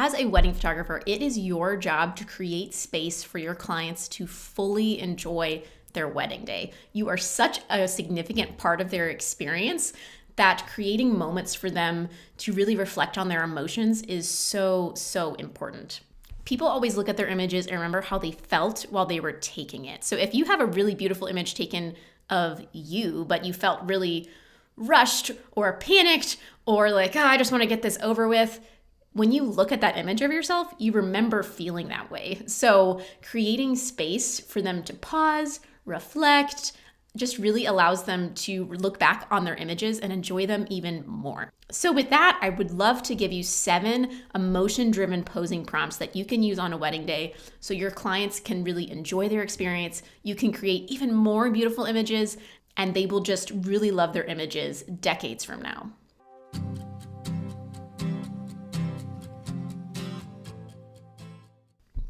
as a wedding photographer, it is your job to create space for your clients to fully enjoy their wedding day. You are such a significant part of their experience that creating moments for them to really reflect on their emotions is so, so important. People always look at their images and remember how they felt while they were taking it. So if you have a really beautiful image taken of you, but you felt really rushed or panicked or like, I just want to get this over with, when you look at that image of yourself, you remember feeling that way. So creating space for them to pause, reflect, just really allows them to look back on their images and enjoy them even more. So with that, I would love to give you 7 emotion-driven posing prompts that you can use on a wedding day so your clients can really enjoy their experience. You can create even more beautiful images, and they will just really love their images decades from now.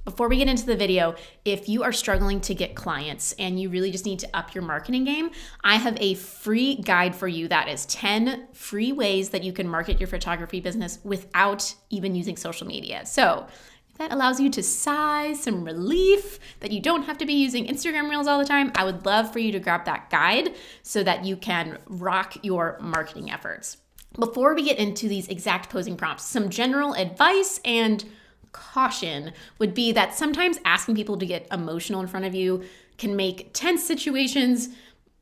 Before we get into the video, if you are struggling to get clients and you really just need to up your marketing game, I have a free guide for you that is 10 free ways that you can market your photography business without even using social media. So if that allows you to sigh some relief that you don't have to be using Instagram Reels all the time, I would love for you to grab that guide so that you can rock your marketing efforts. Before we get into these exact posing prompts, some general advice and caution would be that sometimes asking people to get emotional in front of you can make tense situations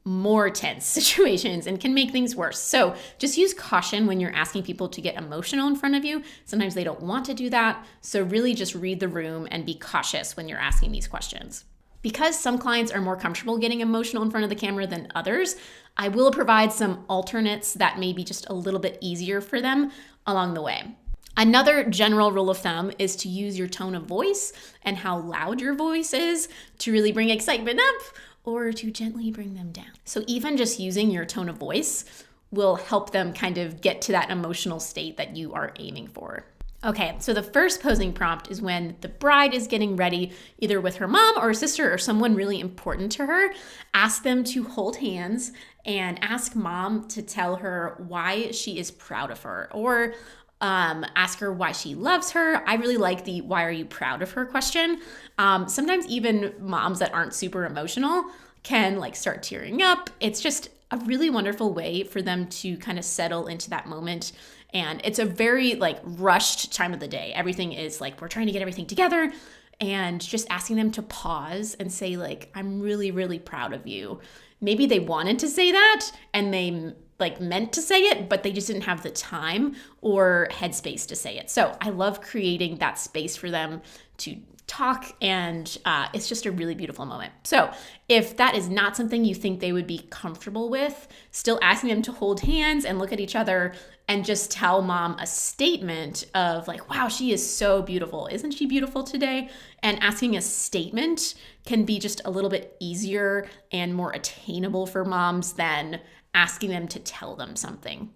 more tense situations and can make things worse. So just use caution when you're asking people to get emotional in front of you. Sometimes they don't want to do that. So really just read the room and be cautious when you're asking these questions. Because some clients are more comfortable getting emotional in front of the camera than others, I will provide some alternates that may be just a little bit easier for them along the way. Another general rule of thumb is to use your tone of voice and how loud your voice is to really bring excitement up or to gently bring them down. So even just using your tone of voice will help them kind of get to that emotional state that you are aiming for. Okay, so the first posing prompt is when the bride is getting ready, either with her mom or sister or someone really important to her. Ask them to hold hands and ask mom to tell her why she is proud of her, or ask her why she loves her. I really like the why are you proud of her question. Sometimes even moms that aren't super emotional can like start tearing up. It's just a really wonderful way for them to kind of settle into that moment. And it's a very like rushed time of the day. Everything is like, we're trying to get everything together, and just asking them to pause and say like, I'm really, really proud of you. Maybe they wanted to say that and they like meant to say it, but they just didn't have the time or headspace to say it. So I love creating that space for them to talk, and it's just a really beautiful moment. So if that is not something you think they would be comfortable with, still asking them to hold hands and look at each other and just tell mom a statement of like, wow, she is so beautiful. Isn't she beautiful today? And asking a statement can be just a little bit easier and more attainable for moms than asking them to tell them something.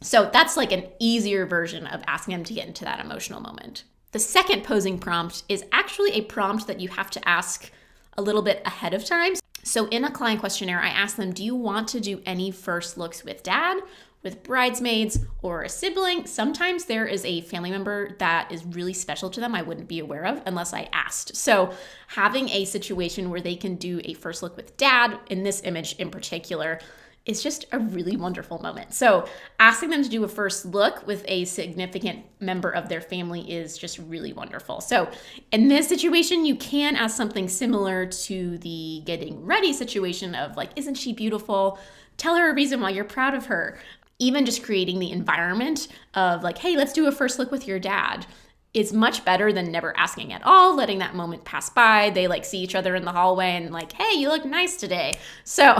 So that's like an easier version of asking them to get into that emotional moment. The second posing prompt is actually a prompt that you have to ask a little bit ahead of time. So in a client questionnaire, I ask them, do you want to do any first looks with dad, with bridesmaids, or a sibling? Sometimes there is a family member that is really special to them I wouldn't be aware of unless I asked. So having a situation where they can do a first look with dad, in this image in particular, is just a really wonderful moment. So asking them to do a first look with a significant member of their family is just really wonderful. So in this situation, you can ask something similar to the getting ready situation of like, isn't she beautiful? Tell her a reason why you're proud of her. Even just creating the environment of like, hey, let's do a first look with your dad is much better than never asking at all, letting that moment pass by. They like see each other in the hallway and like, hey, you look nice today. So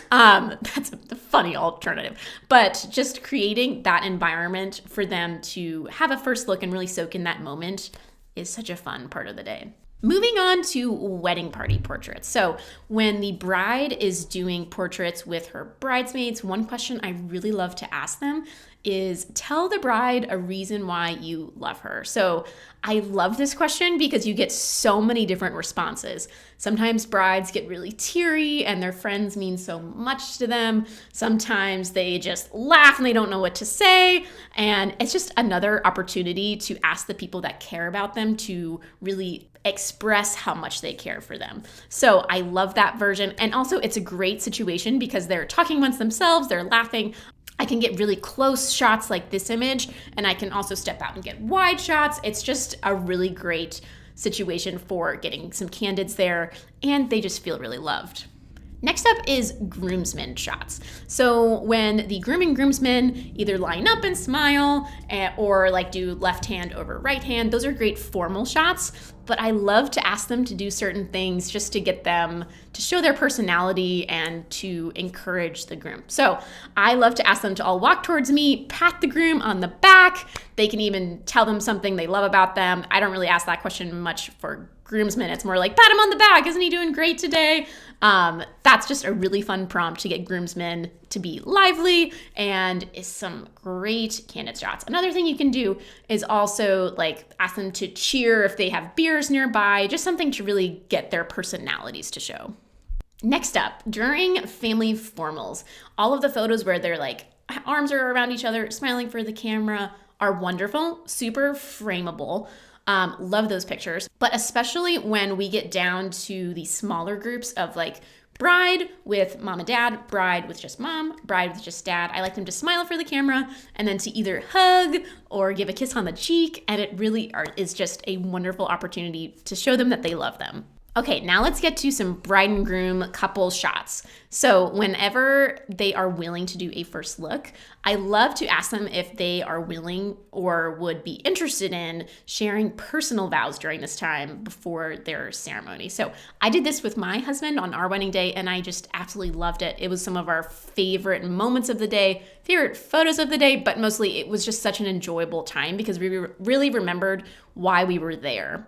that's a funny alternative. But just creating that environment for them to have a first look and really soak in that moment is such a fun part of the day. Moving on to wedding party portraits. So when the bride is doing portraits with her bridesmaids, one question I really love to ask them is tell the bride a reason why you love her. So I love this question because you get so many different responses. Sometimes brides get really teary and their friends mean so much to them. Sometimes they just laugh and they don't know what to say. And it's just another opportunity to ask the people that care about them to really express how much they care for them. So I love that version. And also it's a great situation because they're talking amongst themselves, they're laughing. I can get really close shots like this image, and I can also step out and get wide shots. It's just a really great situation for getting some candids there, and they just feel really loved. Next up is groomsmen shots. So when the groom and groomsmen either line up and smile or like do left hand over right hand, those are great formal shots, but I love to ask them to do certain things just to get them to show their personality and to encourage the groom. So I love to ask them to all walk towards me, pat the groom on the back. They can even tell them something they love about them. I don't really ask that question much for groomsmen. It's more like, pat him on the back. Isn't he doing great today? That's just a really fun prompt to get groomsmen to be lively and is some great candid shots. Another thing you can do is also like ask them to cheer if they have beers nearby, just something to really get their personalities to show. Next up, during family formals, all of the photos where they're like arms are around each other, smiling for the camera are wonderful, super frameable. Love those pictures, but especially when we get down to the smaller groups of like bride with mom and dad, bride with just mom, bride with just dad. I like them to smile for the camera and then to either hug or give a kiss on the cheek. And it really is just a wonderful opportunity to show them that they love them. Okay, now let's get to some bride and groom couple shots. So whenever they are willing to do a first look, I love to ask them if they are willing or would be interested in sharing personal vows during this time before their ceremony. So I did this with my husband on our wedding day, and I just absolutely loved it. It was some of our favorite moments of the day, favorite photos of the day, but mostly it was just such an enjoyable time because we really remembered why we were there.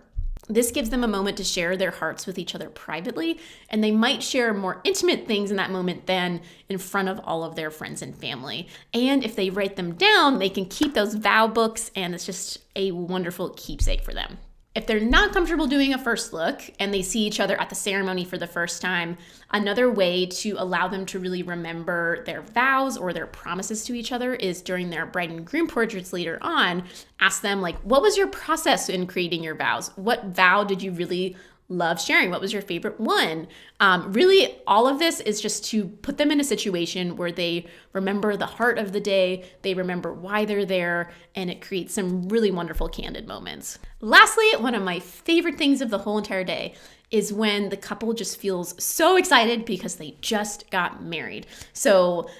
This gives them a moment to share their hearts with each other privately, and they might share more intimate things in that moment than in front of all of their friends and family. And if they write them down, they can keep those vow books, and it's just a wonderful keepsake for them. If they're not comfortable doing a first look and they see each other at the ceremony for the first time, another way to allow them to really remember their vows or their promises to each other is during their bride and groom portraits later on, ask them like, what was your process in creating your vows? What vow did you really love sharing? What was your favorite one? Really, all of this is just to put them in a situation where they remember the heart of the day, they remember why they're there, and it creates some really wonderful candid moments. Lastly, one of my favorite things of the whole entire day is when the couple just feels so excited because they just got married. So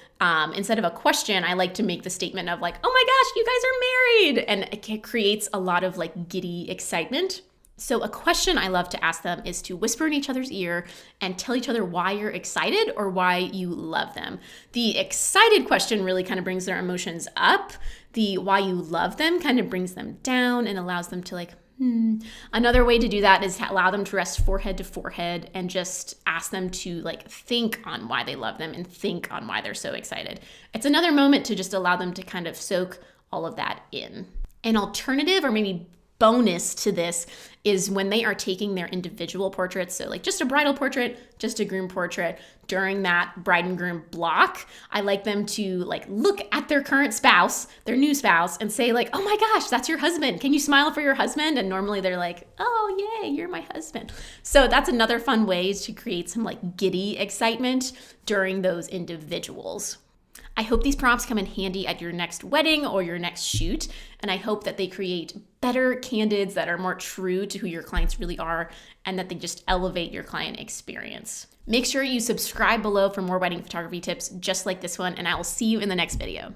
instead of a question, I like to make the statement of like, oh my gosh, you guys are married. And it creates a lot of like giddy excitement. So a question I love to ask them is to whisper in each other's ear and tell each other why you're excited or why you love them. The excited question really kind of brings their emotions up. The why you love them kind of brings them down and allows them to like, Another way to do that is to allow them to rest forehead to forehead and just ask them to like think on why they love them and think on why they're so excited. It's another moment to just allow them to kind of soak all of that in. An alternative or maybe bonus to this is when they are taking their individual portraits, so like just a bridal portrait, just a groom portrait, during that bride and groom block, I like them to like look at their current spouse, their new spouse, and say like, oh my gosh, that's your husband. Can you smile for your husband? And normally they're like, oh yay, you're my husband. So that's another fun way to create some like giddy excitement during those individuals. I hope these prompts come in handy at your next wedding or your next shoot, and I hope that they create better candids that are more true to who your clients really are and that they just elevate your client experience. Make sure you subscribe below for more wedding photography tips just like this one, and I will see you in the next video.